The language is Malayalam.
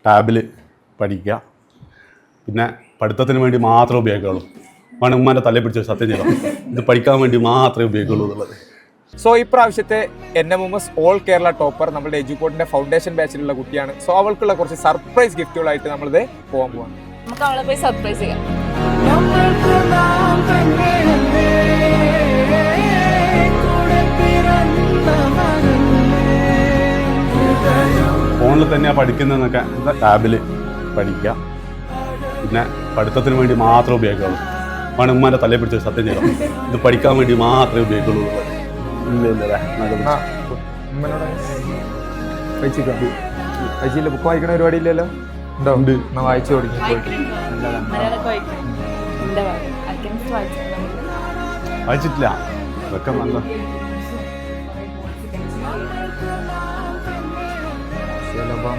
ടാബിൽ പഠിക്കുക. പിന്നെ പഠിത്തത്തിന് വേണ്ടി മാത്രമേ ഉപയോഗിക്കുകയുള്ളൂ. ഉമ്മാൻ്റെ തലയിൽ പിടിച്ച് സത്യം ചെയ്യണം, ഇത് പഠിക്കാൻ വേണ്ടി മാത്രമേ ഉപയോഗിക്കുള്ളൂ എന്നുള്ളത്. സോ ഇപ്രാവശ്യത്തെ NMMS ഓൾ കേരള ടോപ്പർ നമ്മുടെ എഡ്യൂക്കോട്ടിന്റെ ഫൗണ്ടേഷൻ ബാച്ചിലുള്ള കുട്ടിയാണ്. സോ അവൾക്കുള്ള കുറച്ച് സർപ്രൈസ് ഗിഫ്റ്റുകളായിട്ട് നമ്മളിത് പോകാൻ പോവാണ്. നമുക്ക് അവളെ പോയി സർപ്രൈസ് ചെയ്യാം. ഫോണിൽ തന്നെയാണ് പഠിക്കുന്നതെന്നൊക്കെ ടാബിൽ പഠിക്കുക. പിന്നെ പഠിത്തത്തിന് വേണ്ടി മാത്രമേ ഉപയോഗിക്കുള്ളൂ. ഉമ്മാൻ്റെ തലയിൽ പിടിച്ച് സത്യം ചെയ്യണം, ഇത് പഠിക്കാൻ വേണ്ടി മാത്രമേ ഉപയോഗിക്കുള്ളൂ എന്നുള്ളത്. ബുക്ക് വായിക്കണ പരിപാടി ഇല്ലല്ലോ? ഉണ്ട്. വായിച്ചു തുടങ്ങി. വായിച്ചിട്ടില്ല, അതൊക്കെ നല്ല ചിലപ്പോൾ